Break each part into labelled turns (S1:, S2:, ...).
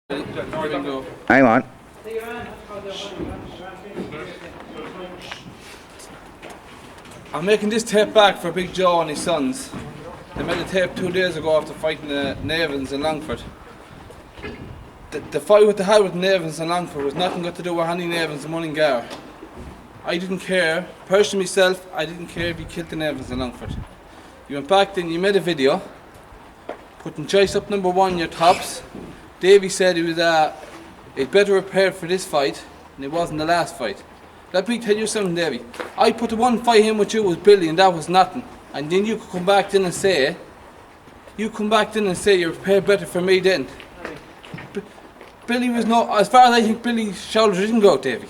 S1: Hang on.
S2: I'm making this tape back for Big Joe and his sons. They made a tape 2 days ago after fighting the Nevins in Longford. The fight with the had with Nevins in Longford was nothing got to do with any Nevins in Mullingar. I didn't care, personally myself, I didn't care if you killed the Nevins in Longford. You went back then, you made a video, putting choice up number 1 your tops. Davey said he was better prepared for this fight than he was in the last fight. Let me tell you something, Davey. I put the one fight in with you was Billy and that was nothing. And then you could come back then and say, you're prepared better for me then. Billy was no, as far as I think Billy's shoulders didn't go out, Davey.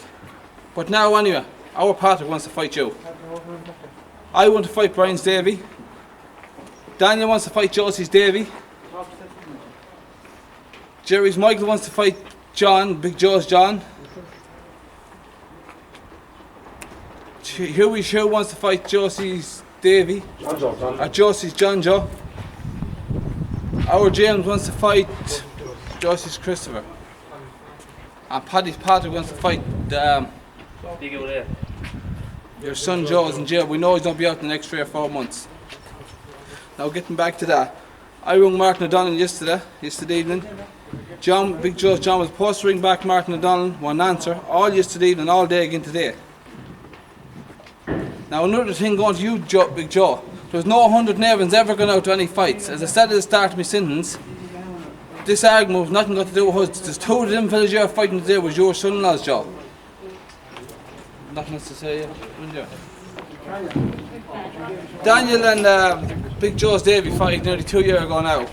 S2: But now anyway, our Patrick wants to fight you. I want to fight Brian's Davey. Daniel wants to fight Josie's Davey. Jerry's Michael wants to fight John, Big Joe's John. Hughie Show wants to fight Josie's Davey. Josie's John Joe. Our James wants to fight Josie's Christopher. And Paddy's Patrick wants to fight your son Joe's in jail. We know he's going to be out in the next 3 or 4 months. Now getting back to that. I rung Martin O'Donnell yesterday evening. Big Joe's John was supposed to ring back Martin O'Donnell, one answer, all yesterday evening, all day again today. Now another thing going to you, Big Joe, there was no 100 Nevins ever going out to any fights. As I said at the start of my sentence, this argument was nothing got to do with us. There's 2 of them fellas you're fighting today was your son-in-law's job. Nothing else to say, yeah? Daniel and Big Joe's Davey fought nearly 2 years ago now.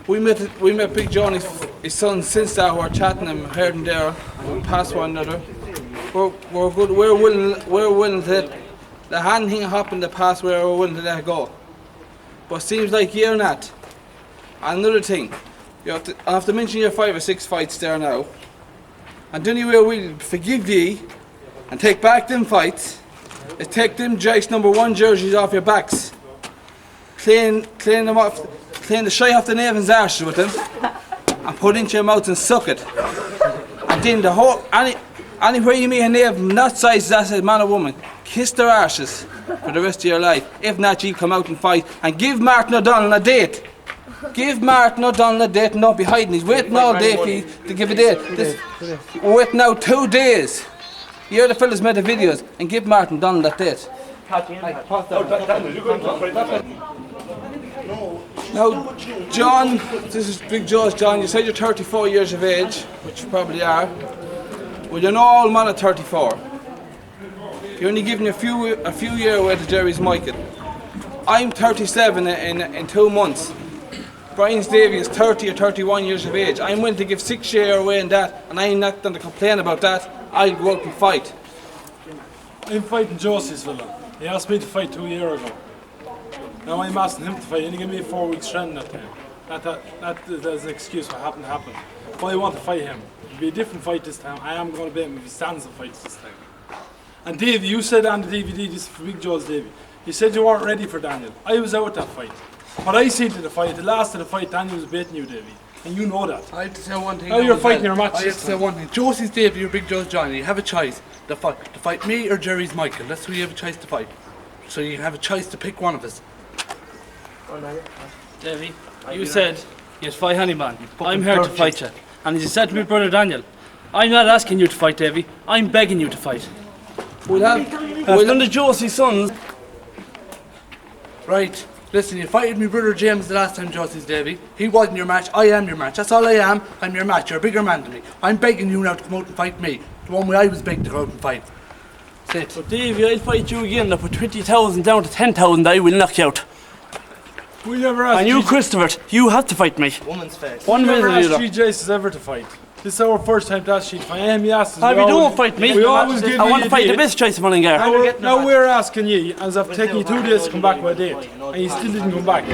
S2: We met Big Joe and his son since that. We were chatting and heard him there. We passed one another. We're good. We're willing to let the hand thing happen in the past. We're willing to let it go. But it seems like you're not. Another thing, I have to mention your 5 or 6 fights there now. And the only way we'll forgive ye and take back them fights is take them Jace number 1 jerseys off your backs. Clean them off. Clean the shy off the Nevins' arse with them and put it into your mouth and suck it. And then the whole, anywhere you meet a Nevin that size as a man or woman, kiss their arses for the rest of your life. If not, you come out and fight and give Martin O'Donnell a date. Give Martin O'Donnell a date and don't be hiding. He's waiting all day for you to give a date. We're waiting now 2 days. You're the fellas made the videos and give Martin O'Donnell that date. Now, John, this is Big Joe's John. You said you're 34 years of age, which you probably are. Well, you're no old man at 34. You're only giving a few years away to Jerry's Michael. I'm 37 in 2 months. Brian's Davey is 30 or 31 years of age. I'm willing to give 6 years away in that, and I'm not going to complain about that. I'll go out and fight.
S3: I'm fighting Josie's fella. He asked me to fight 2 years ago. Now I'm asking him to fight. He only gave me 4 weeks training that time. That's an excuse for what happened. But I want to fight him. It'll be a different fight this time. I am going to beat him if he stands and fights this time. And Davey, you said on the DVD, this is for Big Joe's Davey. You said you weren't ready for Daniel. I was out at that fight. What I seen to the fight, the last of the fight, Daniel was beating you, Davey. And you know that.
S4: I have to say one thing.
S3: Now you're fighting your match.
S4: I have to say one thing. Josie's Davey or Big Joe's Johnny, you have a choice to fight me or Jerry's Michael. That's who you have a choice to fight. So you have a choice to pick one of us.
S5: Davey, you said you'd fight any man. I'm here to fight you. And as you said to me, brother Daniel, I'm not asking you to fight, Davey. I'm begging you to fight. We'll under Josie's sons.
S4: Right. Listen, you fighted me brother James the last time Josie's Davey. He wasn't your match, I am your match. That's all I am. I'm your match. You're a bigger man than me. I'm begging you now to come out and fight me. The one way I was begged to go out and fight. Sit.
S5: But Davey, I'll fight you again. I'll put 20,000 down to 10,000. I will knock you out.
S3: We never asked.
S5: And you, Christopher, you have to fight me.
S4: Woman's face.
S3: We never asked GJ's ever to fight. This is our first time to ask you to fight. He asked us.
S5: You don't fight me. I want to fight the best choice of Mullingar.
S3: Now we're asking you, as I've taken you 2 days to come back with a date, and you still didn't come back.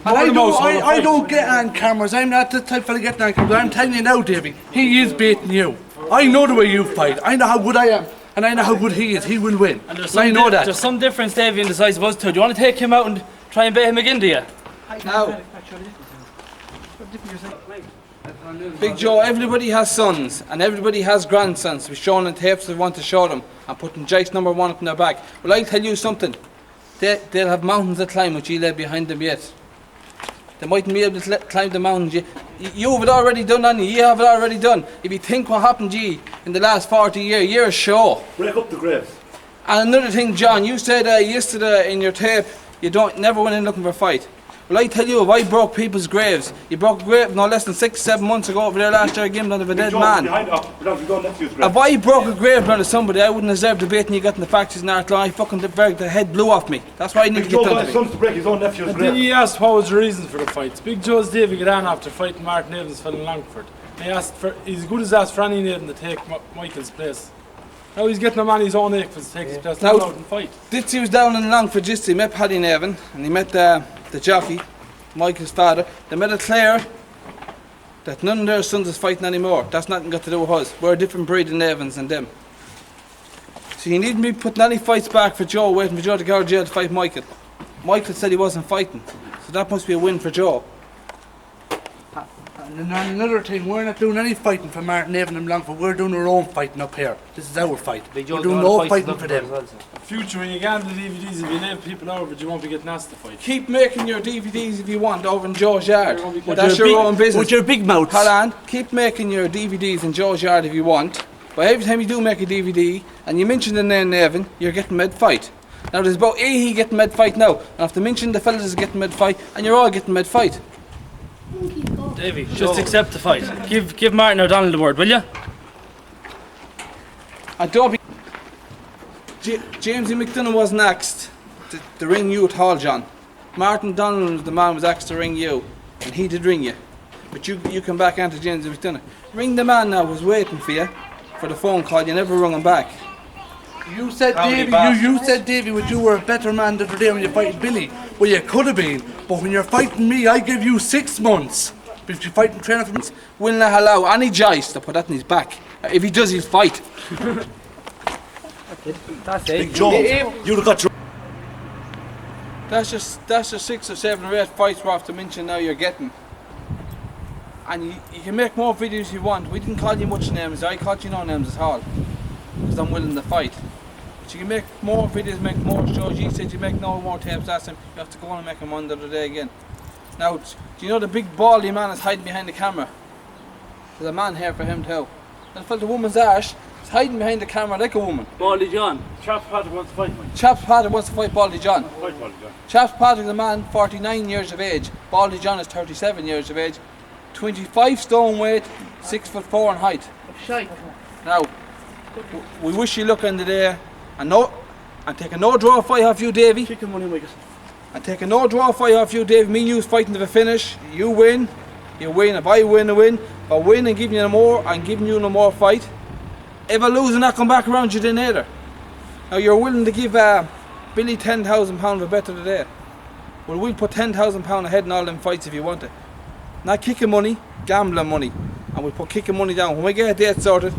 S4: I don't get on cameras. I'm not the type of getting on cameras. I'm telling you now, Davey. He is beating you. I know the way you fight. I know how good I am. And I know how good he is. He will win. And I know that.
S5: There's some difference, Davey, in the size of us two. Do you want to take him out and try and beat him again, do you?
S2: Now, Big Joe, everybody has sons and everybody has grandsons to be shown on tapes they want to show them and putting Jake's number 1 up in their back. Well, I'll tell you something. They'll have mountains to climb which you lay behind them yet. They mightn't be able to climb the mountains. You have it already done, Annie. You have it already done. If you think what happened to you in the last 40 years, you're a show.
S1: Break up the graves.
S2: And another thing, John, you said yesterday in your tape you never went in looking for a fight. Well, I tell you, if I broke people's graves, you broke a grave no less than 6-7 months ago over there last year, again, of a dead man. If I broke a grave down to somebody, I wouldn't deserve the baiting you got in the factories in Artlaw. I fucking the head blew off me. That's why I need to get done to me.
S1: To break his own nephew's
S3: And
S1: grave.
S3: then he asked what was the reason for the fights. Big Joe's Davey got on after fighting Martin Evans fell in Longford. He asked for, he's good as asked for any Nevin to take Michael's place. Now he's getting him on his own acre to take his place to go out and fight.
S2: Ditsy was down in Longford just, he met Paddy Nevin and he met the jockey, Michael's father. They made it clear that none of their sons is fighting anymore. That's nothing got to do with us. We're a different breed of Nevins than them. So you needn't be putting any fights back for Joe, waiting for Joe to go to jail to fight Michael. Michael said he wasn't fighting, so that must be a win for Joe.
S4: And another thing, we're not doing any fighting for Martin Nevin and Longford. We're doing our own fighting up here. This is our fight. We're doing no fighting for them.
S3: Future, when you get into the DVDs, if you name people over, you won't be getting asked to fight.
S2: Keep making your DVDs if you want over in Joe's yard. But that's your own business.
S4: With your big mouth.
S2: Hold on, keep making your DVDs in Joe's yard if you want. But every time you do make a DVD and you mention the name Nevin, you're getting med fight. Now there's about 80 getting med fight now. And after mentioning the fellas is getting med fight, and you're all getting med fight.
S5: Davey, just accept the fight. Give Martin O'Donnell the word, will you?
S2: And Davey, Jamesy McDonough wasn't asked to ring you at all, John. Martin Donald was the man was asked to ring you, and he did ring you. But you come back onto Jamesy McDonough. Ring the man now who's waiting for you for the phone call. You never rung him back.
S4: You said Davey, you said Davey, would you were a better man the other day when you fighting Billy. Well, you could have been, but when you're fighting me, I give you 6 months. But if you're fighting trainer for me,
S2: Will not allow any Joyce to put that in his back. If he does, he'll fight.
S5: That's it.
S1: Big Joe, you've got your...
S2: That's just 6 or 7 or 8 fights we're off to mention now you're getting. And you can make more videos you want. We didn't call you much names. I called you no names at all. Because I'm willing to fight. But you can make more videos, make more shows. You said you make no more tapes last time. You have to go on and make them one the other day again. Now, do you know the big baldy man is hiding behind the camera? There's a man here for him too. And for the woman's arse, he's hiding behind the camera like a woman.
S5: Baldy John.
S1: Chaps Patrick wants to fight, Mike.
S2: Chaps Patrick wants to fight Baldy John.
S1: Fight, Baldy John.
S2: Chaps Patrick's a man, 49 years of age. Baldy John is 37 years of age. 25 stone weight, 6'4" in height. Now, we wish you luck in the day. And take a no draw fight off you, Davey.
S1: Chicken money, Mike.
S2: And take a no draw fight off you, Davey. Me and you fighting to the finish. You win. You win. If I win, I win. If I win and giving you no more, I'm giving you no more fight. If I lose and not come back around you, then either. Now you're willing to give Billy £10,000 for better today. Well, we'll put £10,000 ahead in all them fights if you want it. Not kicking money, gambling money. And we'll put kicking money down. When we get a date sorted,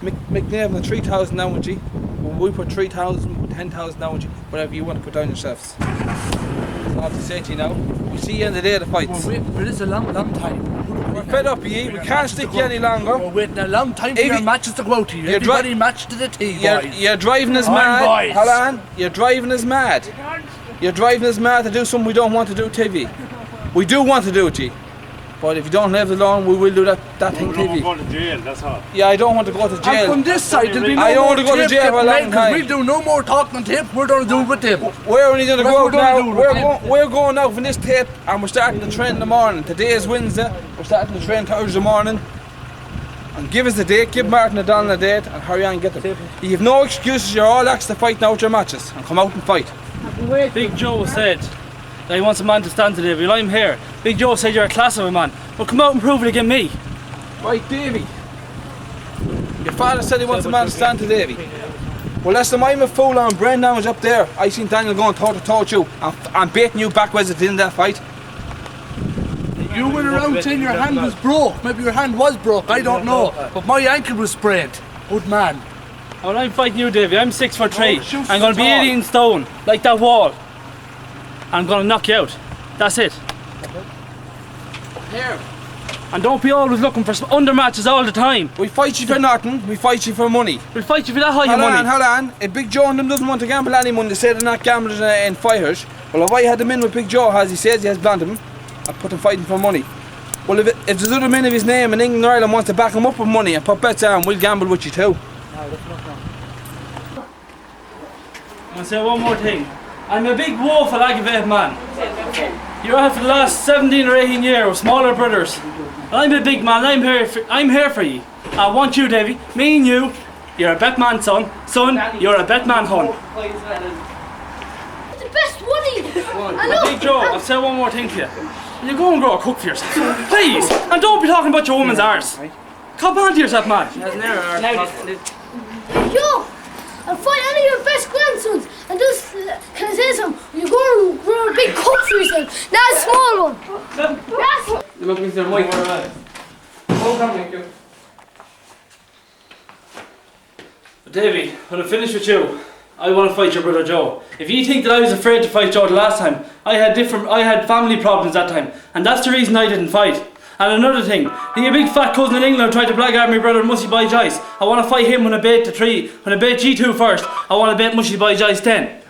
S2: McNaven and 3,000 down with you. When we put 3,000, put 10,000 down with you. Whatever you want to put down yourselves. That's all I have to say to you now. We'll see you in the day of the fights.
S4: we're waiting for this a long time.
S2: We're fed up of you. We can't stick you any longer.
S4: We're waiting a long time for
S2: If
S4: your
S2: you-
S4: matches to go out to you.
S2: You're
S4: Everybody match to the T, boys.
S2: You're driving us
S4: Come on,
S2: mad.
S4: boys.
S2: Hold on. You're driving us mad. You're driving us mad to do something we don't want to do, TV. We do want to do it, G. But if you don't leave it alone, we will do that thing,
S1: We're
S2: TV.
S1: going to jail, that's all.
S2: Yeah, I don't want to go to
S4: And
S2: jail.
S4: from this side, there'll be no
S2: I don't
S4: more
S2: want to go to
S4: tape
S2: jail for a
S4: getting
S2: long
S4: made, 'cause
S2: time.
S4: We'll do no more talking on tape. We're going to do it with them.
S2: We're only going to
S4: What
S2: go
S4: we're
S2: out
S4: gonna
S2: now.
S4: do with them.
S2: We're going out from this tape and we're starting the train in the morning. Today is Wednesday. We're starting the train Thursday morning. And give us the date, give Martin O'Donnell a date and hurry on and get them. You have no excuses, you're all asked to fight now with your matches and come out and fight.
S5: Big Joe said that he wants a man to stand to Davey. Well, I'm here. Big Joe said you're a class of a man. Well, come out and prove it against me.
S2: Right, Davey. Your father said he wants a man to stand to Davey. Well, listen, I'm a fool on brain damage up there. I seen Daniel going toe to toe with you. I'm baiting you backwards at the end of that fight.
S4: You went around saying your hand was broke. Maybe your hand was broke, I don't know. But my ankle was sprained. Good man.
S5: Well, I'm fighting you, Davey. I'm 6'3".
S4: Oh, shoot
S5: I'm going to be
S4: tall.
S5: 18 stone, like that wall. I'm going to knock you out. That's it.
S2: Here.
S5: And don't be always looking for under matches all the time.
S2: We fight you for nothing, we fight you for money.
S5: We'll fight you for that high of money.
S2: Hold on. If Big Joe and them doesn't want to gamble any money, they say they're not gamblers in fighters. Well, if I had them in with Big Joe, as he says he has blunt him, I'd put them fighting for money. Well, if there's other men of his name in England or Ireland wants to back him up with money and put bets on, we'll gamble with you too.
S5: I'm gonna say one more thing. I'm a big woeful aggravated man. You're out for the last 17 or 18 years with smaller brothers. And I'm a big man, I'm here for you. I want you, Davey, me and you. You're a bet man, son. Son, you're a bet man, hon.
S6: The best money!
S5: Big Joe, I'll say one more thing to you. You go and grow a cook for yourself. Please! And don't be talking about your woman's arse. Come on to yourself, man.
S6: Yo! I'll fight any of your best grandsons and just, can I say something? You go and grow a big cook for yourself, not a small one.
S5: Davey, when I finish with you, I want to fight your brother Joe. If you think that I was afraid to fight Joe the last time, I had family problems that time, and that's the reason I didn't fight. And another thing, your big fat cousin in England tried to blackguard my brother Mushy by Joyce. I want to fight him when I bait the tree, when I bait G2 first. I want to bait Mushy by Joyce 10.